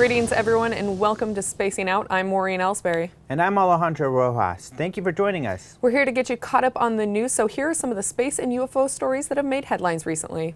Greetings everyone and welcome to Spacing Out. I'm Maureen Elsberry. And I'm Alejandro Rojas. Thank you for joining us. We're here to get you caught up on the news, so here are some of the space and UFO stories that have made headlines recently.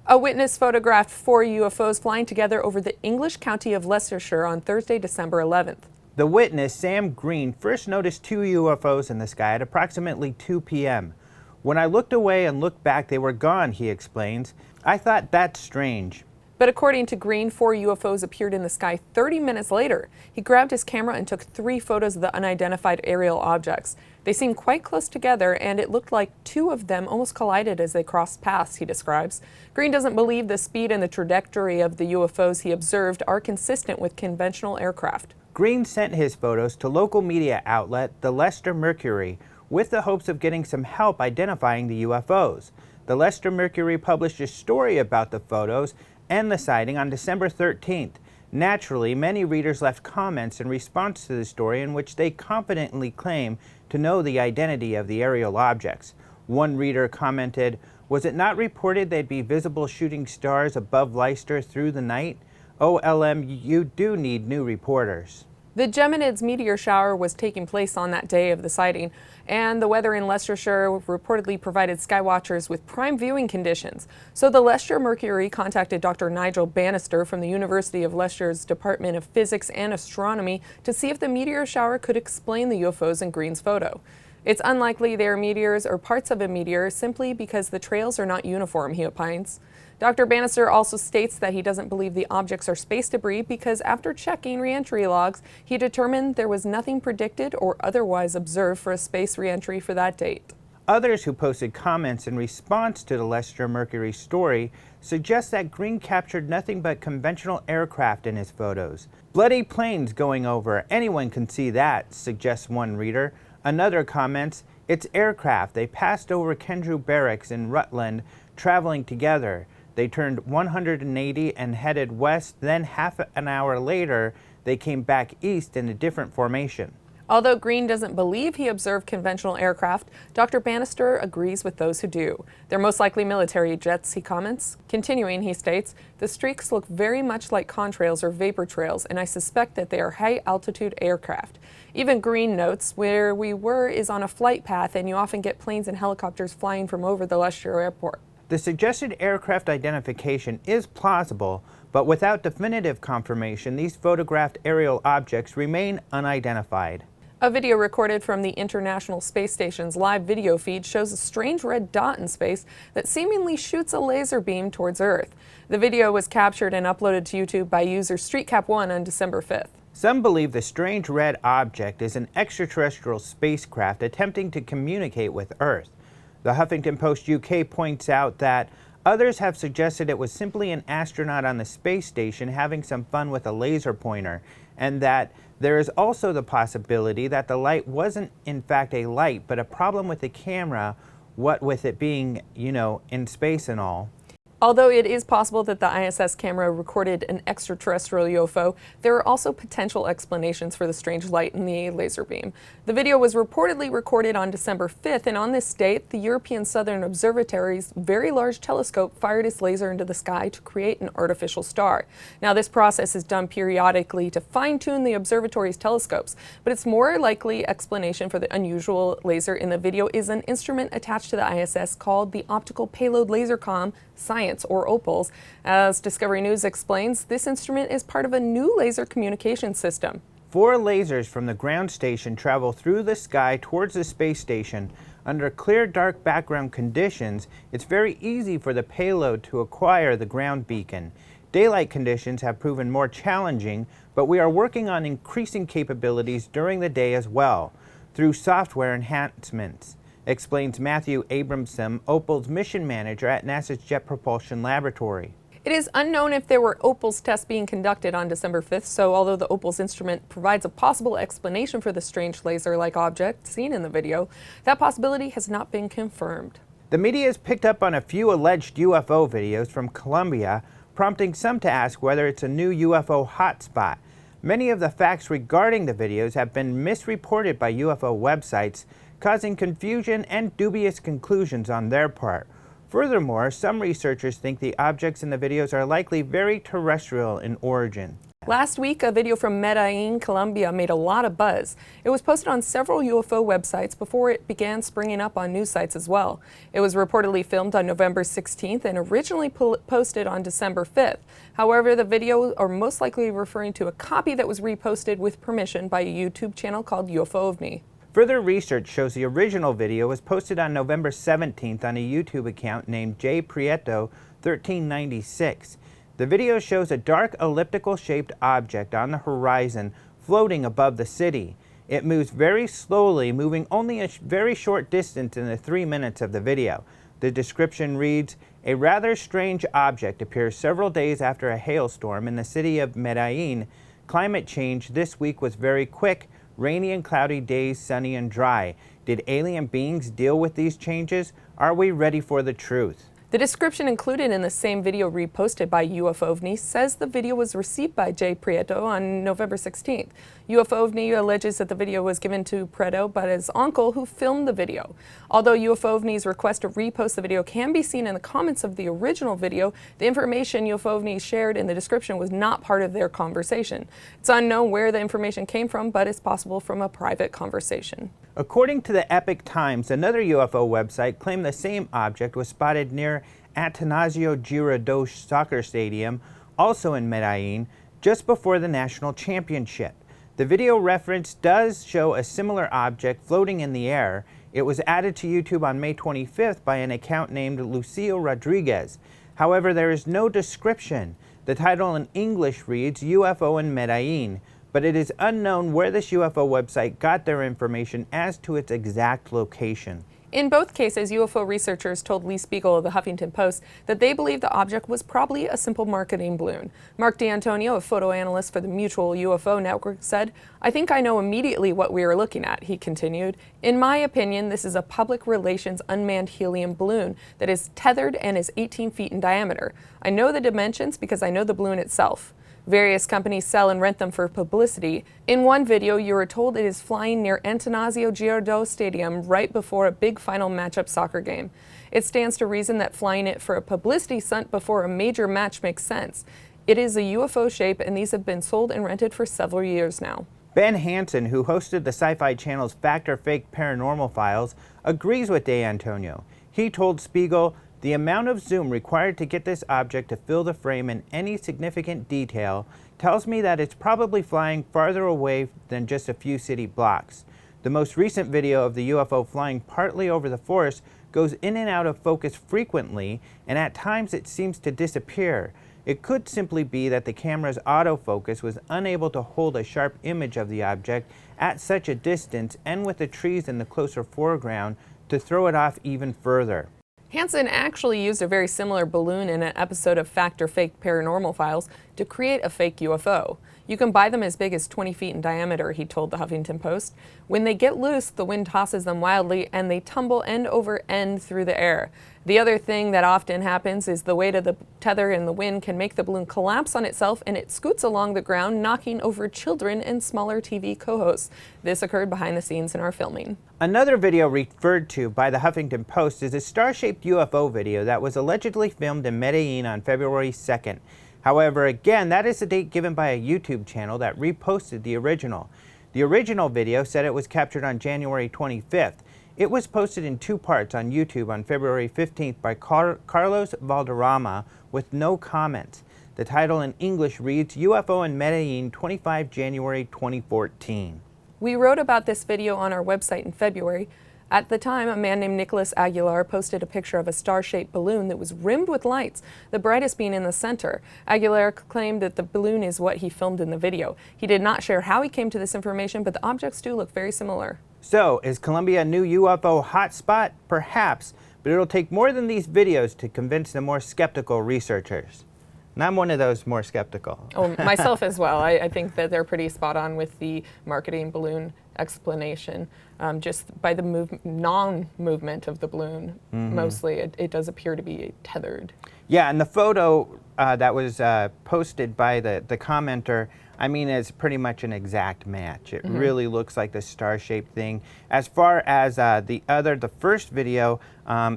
A witness photographed 4 UFOs flying together over the English county of Leicestershire on Thursday, December 11th. The witness, Sam Green, first noticed 2 UFOs in the sky at approximately 2 p.m. When I looked away and looked back, they were gone, he explains. I thought that's strange. But according to Green, 4 UFOs appeared in the sky 30 minutes later. He grabbed his camera and took 3 photos of the unidentified aerial objects. They seemed quite close together, and it looked like 2 of them almost collided as they crossed paths, he describes. Green doesn't believe the speed and the trajectory of the UFOs he observed are consistent with conventional aircraft. Green sent his photos to local media outlet, the Leicester Mercury, with the hopes of getting some help identifying the UFOs. The Leicester Mercury published a story about the photos and the sighting on December 13th. Naturally, many readers left comments in response to the story in which they confidently claim to know the identity of the aerial objects. One reader commented, "Was it not reported they'd be visible shooting stars above Leicester through the night? OLM, you do need new reporters." The Geminids meteor shower was taking place on that day of the sighting, and the weather in Leicestershire reportedly provided skywatchers with prime viewing conditions. So the Leicester Mercury contacted Dr. Nigel Bannister from the University of Leicester's Department of Physics and Astronomy to see if the meteor shower could explain the UFOs in Green's photo. It's unlikely they are meteors or parts of a meteor simply because the trails are not uniform, he opines. Dr. Bannister also states that he doesn't believe the objects are space debris because after checking re-entry logs, he determined there was nothing predicted or otherwise observed for a space re-entry for that date. Others who posted comments in response to the Leicester Mercury story suggest that Green captured nothing but conventional aircraft in his photos. Bloody planes going over, anyone can see that, suggests one reader. Another comments, it's aircraft. They passed over Kendrew Barracks in Rutland, traveling together. They turned 180 and headed west, then half an hour later, they came back east in a different formation. Although Green doesn't believe he observed conventional aircraft, Dr. Bannister agrees with those who do. They're most likely military jets, he comments. Continuing, he states, the streaks look very much like contrails or vapor trails, and I suspect that they are high-altitude aircraft. Even Green notes, where we were is on a flight path, and you often get planes and helicopters flying from over the Leicestershire airport. The suggested aircraft identification is plausible, but without definitive confirmation, these photographed aerial objects remain unidentified. A video recorded from the International Space Station's live video feed shows a strange red dot in space that seemingly shoots a laser beam towards Earth. The video was captured and uploaded to YouTube by user StreetCap1 on December 5th. Some believe the strange red object is an extraterrestrial spacecraft attempting to communicate with Earth. The Huffington Post UK points out that others have suggested it was simply an astronaut on the space station having some fun with a laser pointer, and that there is also the possibility that the light wasn't in fact a light, but a problem with the camera, what with it being, in space and all. Although it is possible that the ISS camera recorded an extraterrestrial UFO, there are also potential explanations for the strange light in the laser beam. The video was reportedly recorded on December 5th, and on this date, the European Southern Observatory's very large telescope fired its laser into the sky to create an artificial star. Now, this process is done periodically to fine-tune the observatory's telescopes, but its more likely explanation for the unusual laser in the video is an instrument attached to the ISS called the Optical Payload Laser Comm Science, or OPALS. As Discovery News explains, this instrument is part of a new laser communication system. 4 lasers from the ground station travel through the sky towards the space station. Under clear, dark background conditions, it's very easy for the payload to acquire the ground beacon. Daylight conditions have proven more challenging, but we are working on increasing capabilities during the day as well, through software enhancements, explains Matthew Abramson, Opal's mission manager at NASA's Jet Propulsion Laboratory. It is unknown if there were OPALS tests being conducted on December 5th, so although the OPALS instrument provides a possible explanation for the strange laser-like object seen in the video, that possibility has not been confirmed. The media has picked up on a few alleged UFO videos from Colombia, prompting some to ask whether it's a new UFO hotspot. Many of the facts regarding the videos have been misreported by UFO websites, causing confusion and dubious conclusions on their part. Furthermore, some researchers think the objects in the videos are likely very terrestrial in origin. Last week, a video from Medellin, Colombia made a lot of buzz. It was posted on several UFO websites before it began springing up on news sites as well. It was reportedly filmed on November 16th and originally posted on December 5th. However, the video are most likely referring to a copy that was reposted with permission by a YouTube channel called UFO. Further research shows the original video was posted on November 17th on a YouTube account named J Prieto 1396. The video shows a dark elliptical-shaped object on the horizon floating above the city. It moves very slowly, moving only a very short distance in the 3 minutes of the video. The description reads, "A rather strange object appears several days after a hailstorm in the city of Medellin. Climate change this week was very quick, rainy and cloudy days, sunny and dry. Did alien beings deal with these changes? Are we ready for the truth?" The description included in the same video reposted by UFO says the video was received by J Prieto on November 16th. UFO alleges that the video was given to Prieto by his uncle who filmed the video. Although UFO request to repost the video can be seen in the comments of the original video, the information UFO shared in the description was not part of their conversation. It's unknown where the information came from, but it's possible from a private conversation. According to the Epic Times, another UFO website claimed the same object was spotted near Atanasio Girardot soccer stadium, also in Medellin, just before the national championship. The video reference does show a similar object floating in the air. It was added to YouTube on May 25th by an account named Lucio Rodriguez. However, there is no description. The title in English reads UFO in Medellin, but it is unknown where this UFO website got their information as to its exact location. In both cases, UFO researchers told Lee Spiegel of the Huffington Post that they believe the object was probably a simple marketing balloon. Mark D'Antonio, a photo analyst for the Mutual UFO Network, said, "I think I know immediately what we are looking at," he continued. "In my opinion, this is a public relations unmanned helium balloon that is tethered and is 18 feet in diameter. I know the dimensions because I know the balloon itself. Various companies sell and rent them for publicity. In one video, you are told it is flying near Atanasio Girardot Stadium right before a big final matchup soccer game. It stands to reason that flying it for a publicity stunt before a major match makes sense. It is a UFO shape, and these have been sold and rented for several years now." Ben Hansen, who hosted the Sci-Fi Channel's Fact or Fake Paranormal Files, agrees with D'Antonio. He told Spiegel, "The amount of zoom required to get this object to fill the frame in any significant detail tells me that it's probably flying farther away than just a few city blocks. The most recent video of the UFO flying partly over the forest goes in and out of focus frequently, and at times it seems to disappear. It could simply be that the camera's autofocus was unable to hold a sharp image of the object at such a distance and with the trees in the closer foreground to throw it off even further." Hansen actually used a very similar balloon in an episode of Fact or Fake Paranormal Files to create a fake UFO. "You can buy them as big as 20 feet in diameter," he told the Huffington Post. "When they get loose, the wind tosses them wildly and they tumble end over end through the air. The other thing that often happens is the weight of the tether in the wind can make the balloon collapse on itself and it scoots along the ground, knocking over children and smaller TV co-hosts. This occurred behind the scenes in our filming." Another video referred to by the Huffington Post is a star-shaped UFO video that was allegedly filmed in Medellin on February 2nd. However, again, that is the date given by a YouTube channel that reposted the original. The original video said it was captured on January 25th. It was posted in 2 parts on YouTube on February 15th by Carlos Valderrama with no comments. The title in English reads UFO in Medellin, 25 January 2014. We wrote about this video on our website in February. At the time, a man named Nicholas Aguilar posted a picture of a star-shaped balloon that was rimmed with lights, the brightest being in the center. Aguilar claimed that the balloon is what he filmed in the video. He did not share how he came to this information, but the objects do look very similar. So, is Colombia a new UFO hotspot? Perhaps, but it'll take more than these videos to convince the more skeptical researchers. And I'm one of those more skeptical. Oh, myself as well. I think that they're pretty spot on with the marketing balloon explanation. Just by the non-movement of the balloon, mostly, it does appear to be tethered. Yeah, and the photo that was posted by the commenter I mean, it's pretty much an exact match. It really looks like the star-shaped thing. As far as the first video,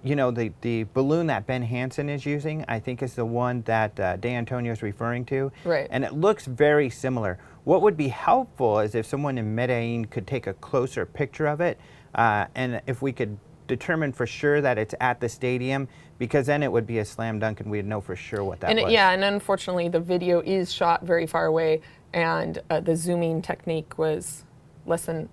you know, the balloon that Ben Hansen is using, I think is the one that De Antonio is referring to. Right. And it looks very similar. What would be helpful is if someone in Medellin could take a closer picture of it, and if we could determine for sure that it's at the stadium, because then it would be a slam dunk and we'd know for sure what that was. Yeah, and unfortunately the video is shot very far away, and the zooming technique was less than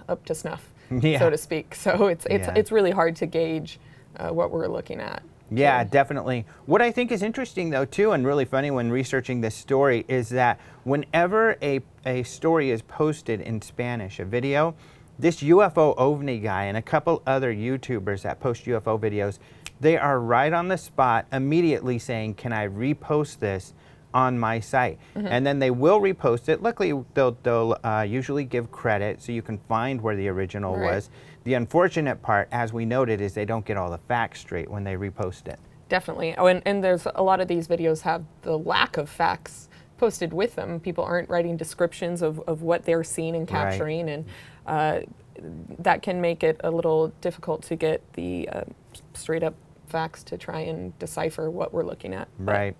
up to snuff, so to speak. So it's really hard to gauge what we're looking at. Yeah, definitely. What I think is interesting, though, too, and really funny when researching this story, is that whenever a story is posted in Spanish, a video, this UFO OVNI guy and a couple other YouTubers that post UFO videos, they are right on the spot immediately saying, can I repost this on my site? And then they will repost it. Luckily, they'll usually give credit so you can find where the original was. The unfortunate part, as we noted, is they don't get all the facts straight when they repost it. Definitely. Oh, and there's a lot of these videos have the lack of facts posted with them. People aren't writing descriptions of what they're seeing and capturing, and that can make it a little difficult to get the straight up facts to try and decipher what we're looking at. Right.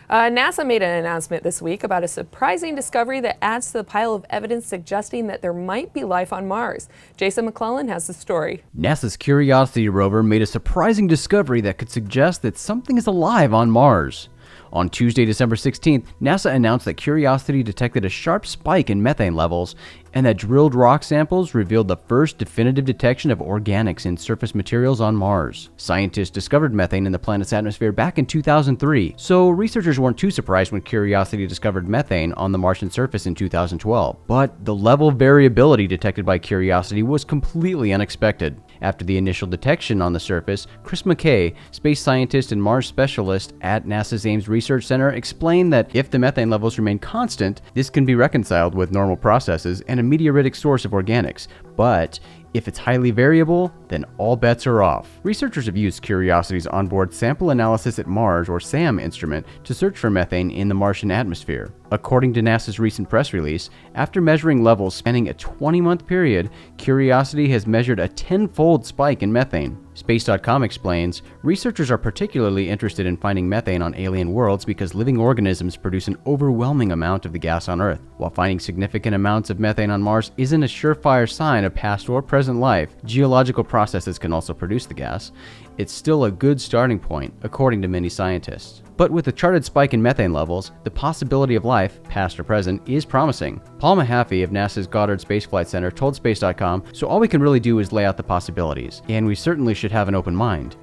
NASA made an announcement this week about a surprising discovery that adds to the pile of evidence suggesting that there might be life on Mars. Jason McClellan has the story. NASA's Curiosity rover made a surprising discovery that could suggest that something is alive on Mars. On Tuesday, December 16th, NASA announced that Curiosity detected a sharp spike in methane levels and that drilled rock samples revealed the first definitive detection of organics in surface materials on Mars. Scientists discovered methane in the planet's atmosphere back in 2003, so researchers weren't too surprised when Curiosity discovered methane on the Martian surface in 2012. But the level of variability detected by Curiosity was completely unexpected. After the initial detection on the surface, Chris McKay, space scientist and Mars specialist at NASA's Ames Research Center, explained that if the methane levels remain constant, this can be reconciled with normal processes and a meteoritic source of organics. But if it's highly variable, then all bets are off. Researchers have used Curiosity's onboard Sample Analysis at Mars, or SAM instrument, to search for methane in the Martian atmosphere. According to NASA's recent press release, after measuring levels spanning a 20-month period, Curiosity has measured a 10-fold spike in methane. Space.com explains, researchers are particularly interested in finding methane on alien worlds because living organisms produce an overwhelming amount of the gas on Earth. While finding significant amounts of methane on Mars isn't a surefire sign of past or present life, geological processes can also produce the gas. It's still a good starting point, according to many scientists. But with the charted spike in methane levels, the possibility of life, past or present, is promising. Paul Mahaffey of NASA's Goddard Space Flight Center told Space.com, so all we can really do is lay out the possibilities, and we certainly should have an open mind.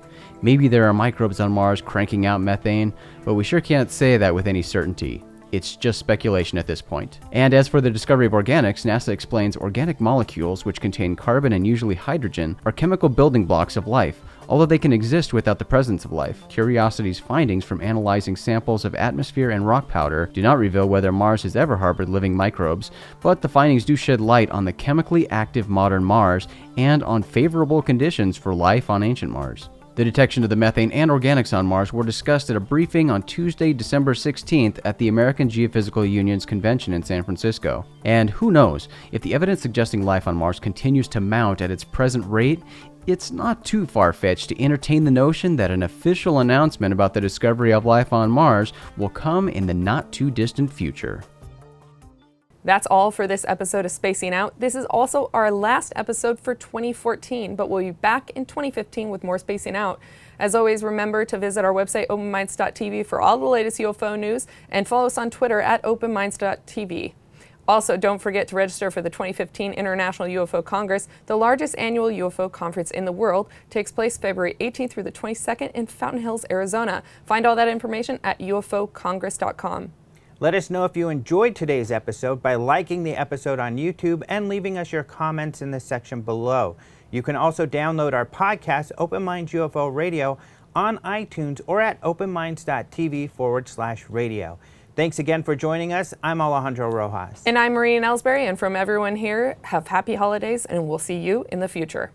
Maybe there are microbes on Mars cranking out methane, but we sure can't say that with any certainty. It's just speculation at this point. And as for the discovery of organics, NASA explains organic molecules, which contain carbon and usually hydrogen, are chemical building blocks of life, although they can exist without the presence of life. Curiosity's findings from analyzing samples of atmosphere and rock powder do not reveal whether Mars has ever harbored living microbes, but the findings do shed light on the chemically active modern Mars and on favorable conditions for life on ancient Mars. The detection of the methane and organics on Mars were discussed at a briefing on Tuesday, December 16th at the American Geophysical Union's convention in San Francisco. And who knows, if the evidence suggesting life on Mars continues to mount at its present rate, it's not too far-fetched to entertain the notion that an official announcement about the discovery of life on Mars will come in the not-too-distant future. That's all for this episode of Spacing Out. This is also our last episode for 2014, but we'll be back in 2015 with more Spacing Out. As always, remember to visit our website, openminds.tv, for all the latest UFO news, and follow us on Twitter at openminds.tv. Also, don't forget to register for the 2015 International UFO Congress. The largest annual UFO conference in the world takes place February 18th through the 22nd in Fountain Hills, Arizona. Find all that information at ufocongress.com. Let us know if you enjoyed today's episode by liking the episode on YouTube and leaving us your comments in the section below. You can also download our podcast, Open Minds UFO Radio, on iTunes or at openminds.tv/radio. Thanks again for joining us. I'm Alejandro Rojas. And I'm Maureen Elsberry, and from everyone here, have happy holidays, and we'll see you in the future.